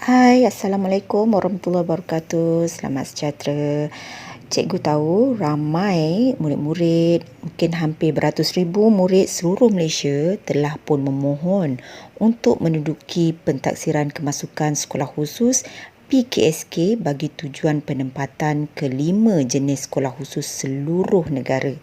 Hai, Assalamualaikum warahmatullahi wabarakatuh. Selamat sejahtera. Cikgu tahu ramai murid-murid, mungkin hampir beratus ribu murid seluruh Malaysia telah pun memohon untuk menduduki pentaksiran kemasukan sekolah khusus PKSK bagi tujuan penempatan ke-5 jenis sekolah khusus seluruh negara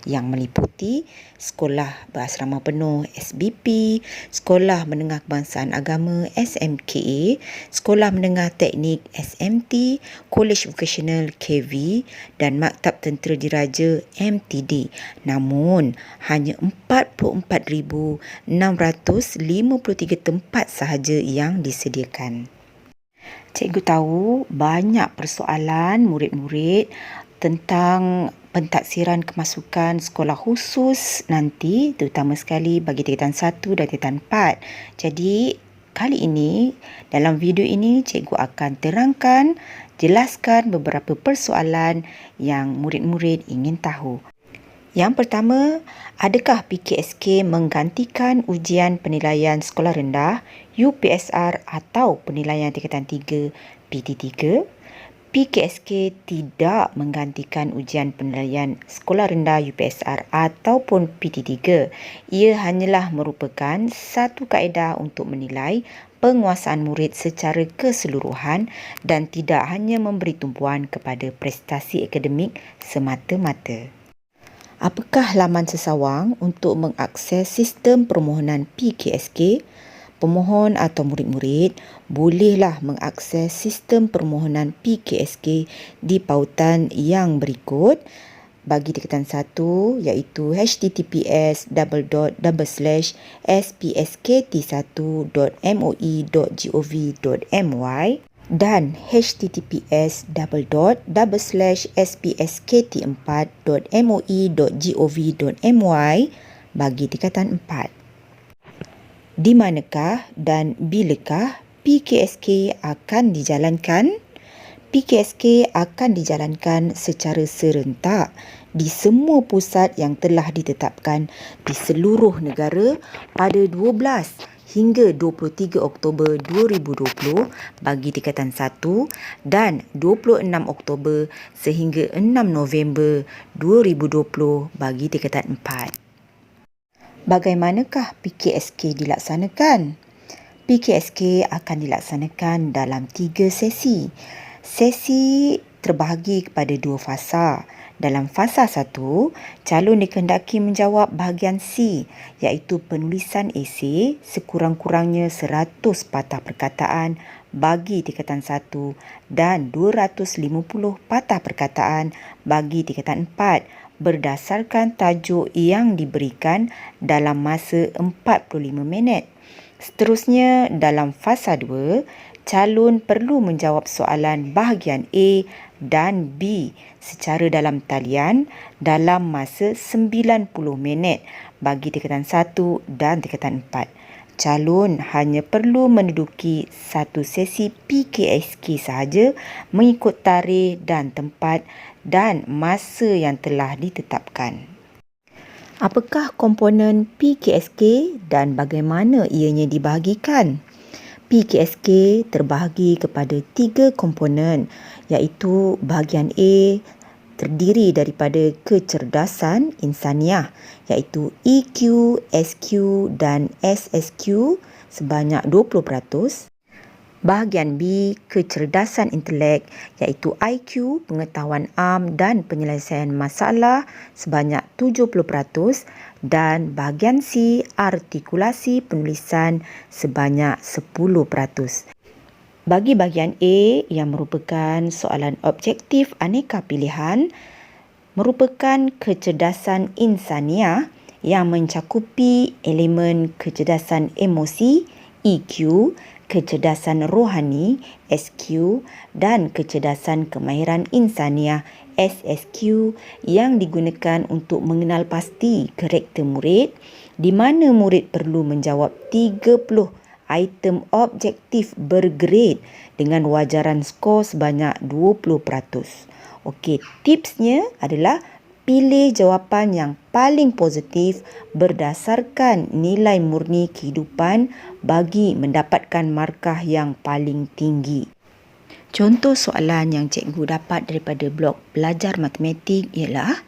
yang meliputi Sekolah Berasrama Penuh SBP, Sekolah Menengah Kebangsaan Agama SMKA, Sekolah Menengah Teknik SMT, Kolej Vokasional KV dan Maktab Tentera Diraja MTD. Namun, hanya 44,653 tempat sahaja yang disediakan. Cikgu tahu banyak persoalan murid-murid tentang pentaksiran kemasukan sekolah khusus nanti, terutama sekali bagi tingkatan 1 dan tingkatan 4. Jadi, kali ini, dalam video ini, cikgu akan terangkan, jelaskan beberapa persoalan yang murid-murid ingin tahu. Yang pertama, adakah PKSK menggantikan ujian penilaian sekolah rendah UPSR atau penilaian tingkatan 3 PT3? PKSK tidak menggantikan ujian penilaian sekolah rendah UPSR ataupun PT3. Ia hanyalah merupakan satu kaedah untuk menilai penguasaan murid secara keseluruhan dan tidak hanya memberi tumpuan kepada prestasi akademik semata-mata. Apakah laman sesawang untuk mengakses sistem permohonan PKSK? Pemohon atau murid-murid bolehlah mengakses sistem permohonan PKSK di pautan yang berikut bagi tingkatan 1 iaitu https://spskt1.moi.gov.my dan https://spskt4.moi.gov.my bagi tingkatan 4. Di manakah dan bilakah PKSK akan dijalankan? PKSK akan dijalankan secara serentak di semua pusat yang telah ditetapkan di seluruh negara pada 12 hingga 23 Oktober 2020 bagi tingkatan 1 dan 26 Oktober sehingga 6 November 2020 bagi tingkatan 4. Bagaimanakah PKSK dilaksanakan? PKSK akan dilaksanakan dalam 3 sesi. Sesi terbahagi kepada 2 fasa. Dalam fasa 1, calon dikehendaki menjawab bahagian C iaitu penulisan esei sekurang-kurangnya 100 patah perkataan bagi tingkatan 1 dan 250 patah perkataan bagi tingkatan 4 berdasarkan tajuk yang diberikan dalam masa 45 minit. Seterusnya, dalam fasa 2, calon perlu menjawab soalan bahagian A dan B secara dalam talian dalam masa 90 minit bagi tingkatan 1 dan tingkatan 4. Calon hanya perlu menduduki satu sesi PKSK sahaja mengikut tarikh dan tempat dan masa yang telah ditetapkan. Apakah komponen PKSK dan bagaimana ianya dibahagikan? PKSK terbahagi kepada 3 komponen iaitu bahagian A terdiri daripada kecerdasan insaniah iaitu EQ, SQ dan SSQ sebanyak 20%. Bahagian B, kecerdasan intelek iaitu IQ, pengetahuan am dan penyelesaian masalah sebanyak 70% dan bahagian C, artikulasi penulisan sebanyak 10%. Bagi bahagian A yang merupakan soalan objektif aneka pilihan, merupakan kecerdasan insaniah yang mencakupi elemen kecerdasan emosi EQ, kecerdasan rohani SQ dan kecerdasan kemahiran insaniah SSQ yang digunakan untuk mengenal pasti karakter murid di mana murid perlu menjawab 30 item objektif bergrade dengan wajaran skor sebanyak 20%. Okey, tipsnya adalah pilih jawapan yang paling positif berdasarkan nilai murni kehidupan bagi mendapatkan markah yang paling tinggi. Contoh soalan yang cikgu dapat daripada blog Belajar Matematik ialah: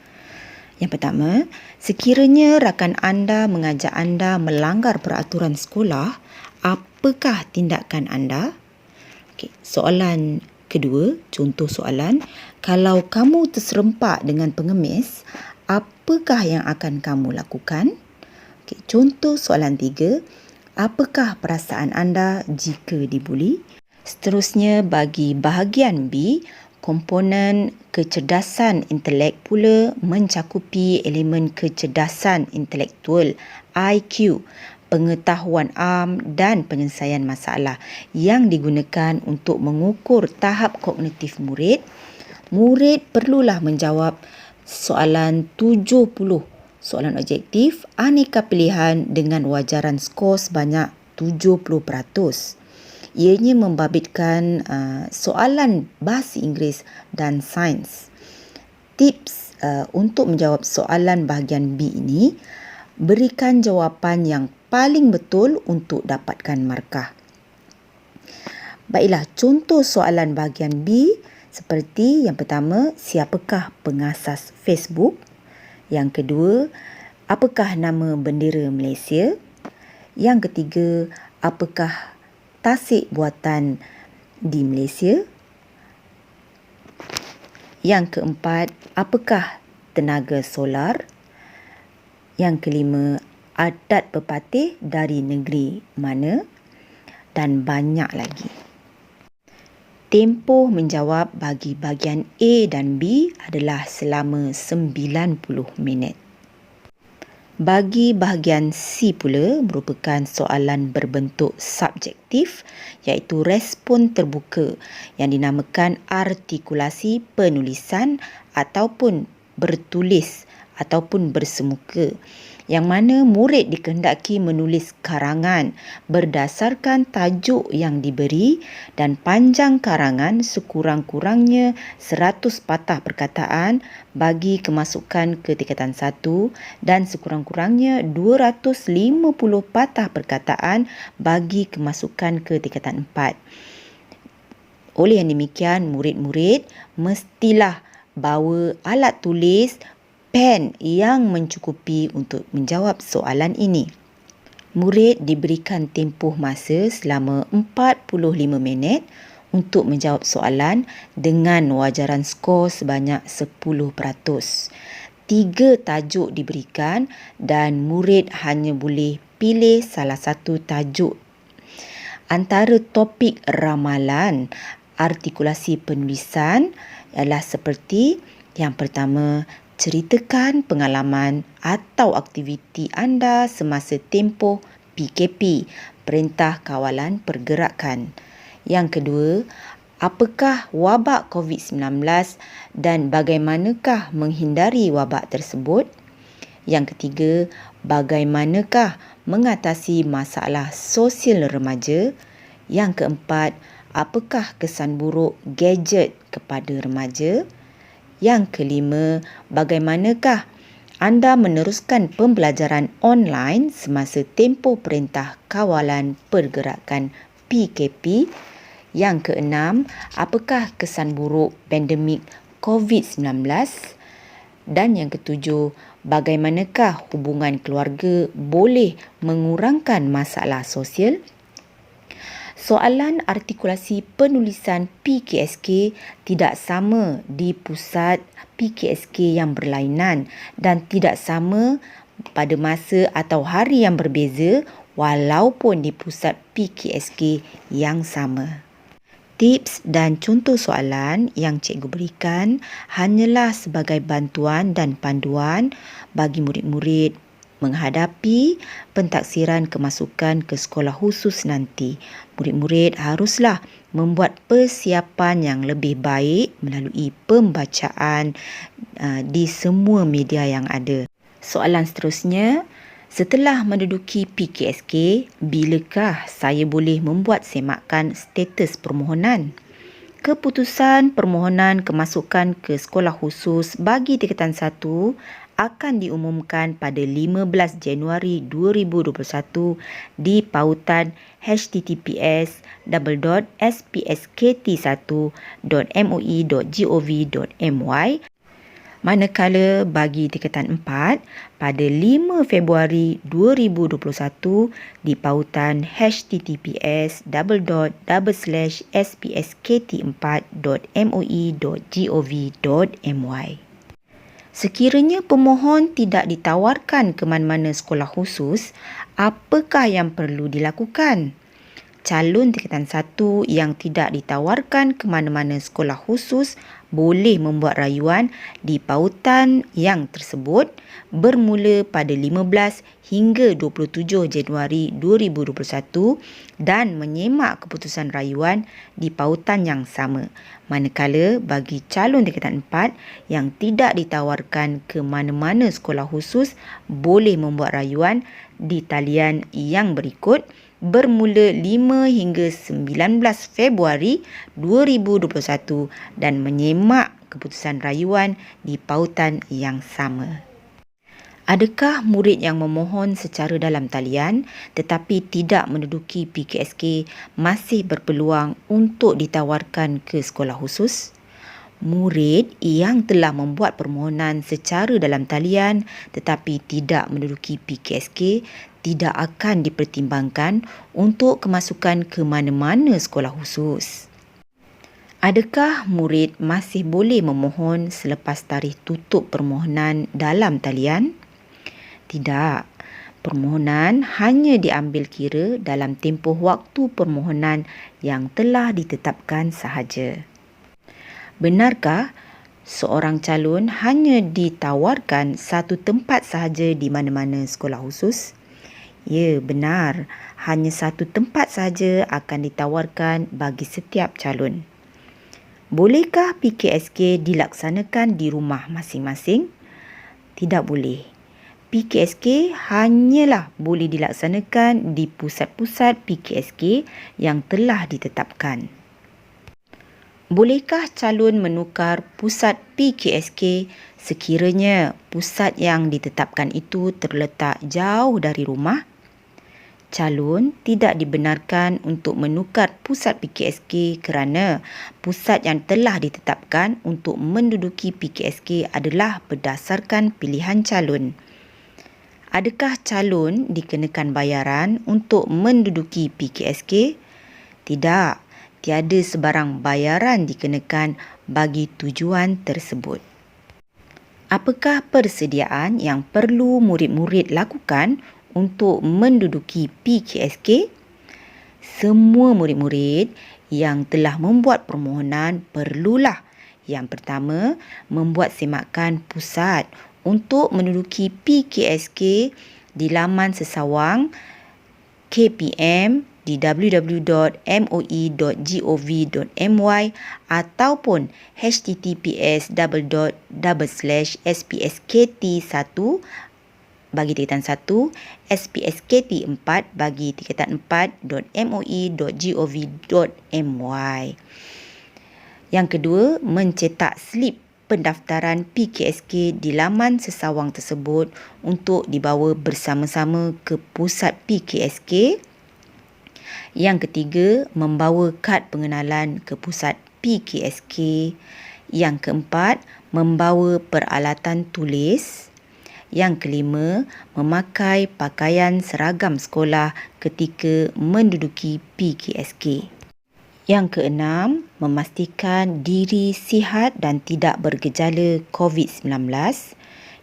yang pertama, sekiranya rakan anda mengajak anda melanggar peraturan sekolah, apakah tindakan anda? Soalan kedua, contoh soalan, kalau kamu terserempak dengan pengemis, apakah yang akan kamu lakukan? Contoh soalan tiga, apakah perasaan anda jika dibuli? Seterusnya, bagi bahagian B, komponen kecerdasan intelek pula mencakupi elemen kecerdasan intelektual IQ, pengetahuan am dan penyelesaian masalah yang digunakan untuk mengukur tahap kognitif murid. Murid perlulah menjawab soalan 70 soalan objektif aneka pilihan dengan wajaran skor sebanyak 70%. Ianya membabitkan soalan bahasa Inggeris dan sains. Tips untuk menjawab soalan bahagian B ini, berikan jawapan yang paling betul untuk dapatkan markah. Baiklah, contoh soalan bahagian B seperti yang pertama, siapakah pengasas Facebook? Yang kedua, apakah nama bendera Malaysia? Yang ketiga, apakah tasik buatan di Malaysia? Yang keempat, apakah tenaga solar? Yang kelima, adat pepatih dari negeri mana? Dan banyak lagi. Tempoh menjawab bagi bahagian A dan B adalah selama 90 minit. Bagi bahagian C pula merupakan soalan berbentuk subjektif iaitu respon terbuka yang dinamakan artikulasi penulisan ataupun bertulis ataupun bersemuka, yang mana murid dikehendaki menulis karangan berdasarkan tajuk yang diberi dan panjang karangan sekurang-kurangnya 100 patah perkataan bagi kemasukan ke tingkatan 1 dan sekurang-kurangnya 250 patah perkataan bagi kemasukan ke tingkatan 4. Oleh yang demikian, murid-murid mestilah bawa alat tulis, pen yang mencukupi untuk menjawab soalan ini. Murid diberikan tempoh masa selama 45 minit untuk menjawab soalan dengan wajaran skor sebanyak 10%. 3 tajuk diberikan dan murid hanya boleh pilih salah satu tajuk. Antara topik ramalan artikulasi penulisan ialah seperti yang pertama, ceritakan pengalaman atau aktiviti anda semasa tempoh PKP, Perintah Kawalan Pergerakan. Yang kedua, apakah wabak COVID-19 dan bagaimanakah menghindari wabak tersebut? Yang ketiga, bagaimanakah mengatasi masalah sosial remaja? Yang keempat, apakah kesan buruk gadget kepada remaja? Yang kelima, bagaimanakah anda meneruskan pembelajaran online semasa tempoh Perintah Kawalan Pergerakan PKP? Yang keenam, apakah kesan buruk pandemik COVID-19? Dan yang ketujuh, bagaimanakah hubungan keluarga boleh mengurangkan masalah sosial? Soalan artikulasi penulisan PKSK tidak sama di pusat PKSK yang berlainan dan tidak sama pada masa atau hari yang berbeza walaupun di pusat PKSK yang sama. Tips dan contoh soalan yang cikgu berikan hanyalah sebagai bantuan dan panduan bagi murid-murid menghadapi pentaksiran kemasukan ke sekolah khusus nanti. Murid-murid haruslah membuat persiapan yang lebih baik melalui pembacaan di semua media yang ada. Soalan seterusnya, setelah menduduki PKSK, bilakah saya boleh membuat semakan status permohonan? Keputusan permohonan kemasukan ke sekolah khusus bagi tingkatan 1 akan diumumkan pada 15 Januari 2021 di pautan https://spskt1.moi.gov.my, manakala bagi tingkatan 4 pada 5 Februari 2021 di pautan https://spskt4.moi.gov.my. Sekiranya pemohon tidak ditawarkan ke mana-mana sekolah khusus, apakah yang perlu dilakukan? Calon tingkatan 1 yang tidak ditawarkan ke mana-mana sekolah khusus boleh membuat rayuan di pautan yang tersebut bermula pada 15 hingga 27 Januari 2021 dan menyemak keputusan rayuan di pautan yang sama. Manakala bagi calon tingkatan 4 yang tidak ditawarkan ke mana-mana sekolah khusus boleh membuat rayuan di talian yang berikut bermula 5 hingga 19 Februari 2021 dan menyemak keputusan rayuan di pautan yang sama. Adakah murid yang memohon secara dalam talian tetapi tidak menduduki PKSK masih berpeluang untuk ditawarkan ke sekolah khusus? Murid yang telah membuat permohonan secara dalam talian tetapi tidak menduduki PKSK tidak akan dipertimbangkan untuk kemasukan ke mana-mana sekolah khusus. Adakah murid masih boleh memohon selepas tarikh tutup permohonan dalam talian? Tidak. Permohonan hanya diambil kira dalam tempoh waktu permohonan yang telah ditetapkan sahaja. Benarkah seorang calon hanya ditawarkan satu tempat sahaja di mana-mana sekolah khusus? Ya, benar. Hanya satu tempat sahaja akan ditawarkan bagi setiap calon. Bolehkah PKSK dilaksanakan di rumah masing-masing? Tidak boleh. PKSK hanyalah boleh dilaksanakan di pusat-pusat PKSK yang telah ditetapkan. Bolehkah calon menukar pusat PKSK sekiranya pusat yang ditetapkan itu terletak jauh dari rumah? Calon tidak dibenarkan untuk menukar pusat PKSK kerana pusat yang telah ditetapkan untuk menduduki PKSK adalah berdasarkan pilihan calon. Adakah calon dikenakan bayaran untuk menduduki PKSK? Tidak. Tiada sebarang bayaran dikenakan bagi tujuan tersebut. Apakah persediaan yang perlu murid-murid lakukan untuk menduduki PKSK? Semua murid-murid yang telah membuat permohonan perlulah yang pertama membuat semakan pusat untuk menduduki PKSK di laman sesawang KPM di www.moi.gov.my ataupun https://spskt1 bagi tingkatan 1, spskt4 bagi tingkatan 4.moi.gov.my. Yang kedua, mencetak slip pendaftaran PKSK di laman sesawang tersebut untuk dibawa bersama-sama ke pusat PKSK. Yang ketiga, membawa kad pengenalan ke pusat PKSK. Yang keempat, membawa peralatan tulis. Yang kelima, memakai pakaian seragam sekolah ketika menduduki PKSK. Yang keenam, memastikan diri sihat dan tidak bergejala COVID-19.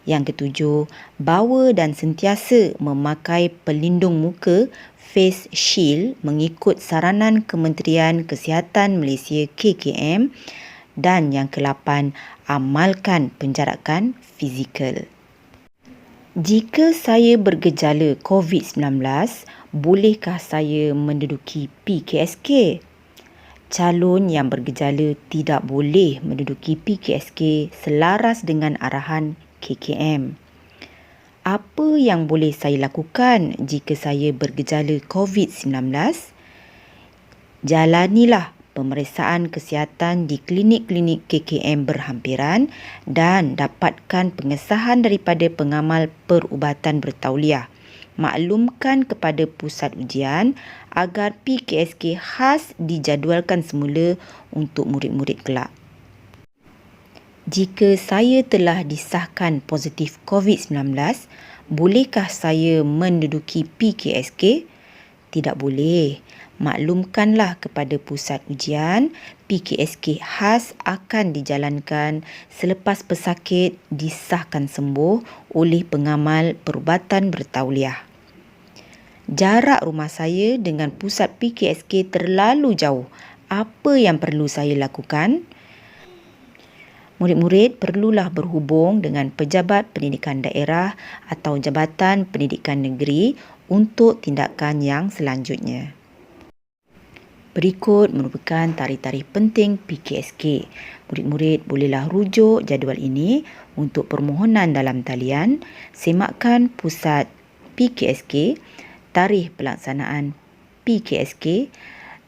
Yang ketujuh, bawa dan sentiasa memakai pelindung muka face shield mengikut saranan Kementerian Kesihatan Malaysia KKM. Dan yang ke-8, amalkan penjarakan fizikal. Jika saya bergejala COVID-19, bolehkah saya menduduki PKSK? Calon yang bergejala tidak boleh menduduki PKSK selaras dengan arahan KKM. Apa yang boleh saya lakukan jika saya bergejala COVID-19? Jalanilah pemeriksaan kesihatan di klinik-klinik KKM berhampiran dan dapatkan pengesahan daripada pengamal perubatan bertauliah. Maklumkan kepada pusat ujian agar PKSK khas dijadualkan semula untuk murid-murid kelak. Jika saya telah disahkan positif COVID-19, bolehkah saya menduduki PKSK? Tidak boleh. Maklumkanlah kepada pusat ujian, PKSK khas akan dijalankan selepas pesakit disahkan sembuh oleh pengamal perubatan bertauliah. Jarak rumah saya dengan pusat PKSK terlalu jauh. Apa yang perlu saya lakukan? Murid-murid perlulah berhubung dengan pejabat pendidikan daerah atau Jabatan Pendidikan Negeri untuk tindakan yang selanjutnya. Berikut merupakan tarikh-tarikh penting PKSK. Murid-murid bolehlah rujuk jadual ini untuk permohonan dalam talian, semakkan pusat PKSK, tarikh pelaksanaan PKSK,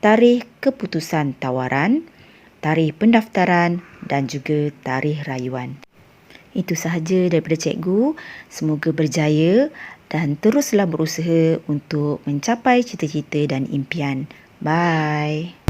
tarikh keputusan tawaran, tarikh pendaftaran dan juga tarikh rayuan. Itu sahaja daripada cikgu. Semoga berjaya dan teruslah berusaha untuk mencapai cita-cita dan impian. Bye.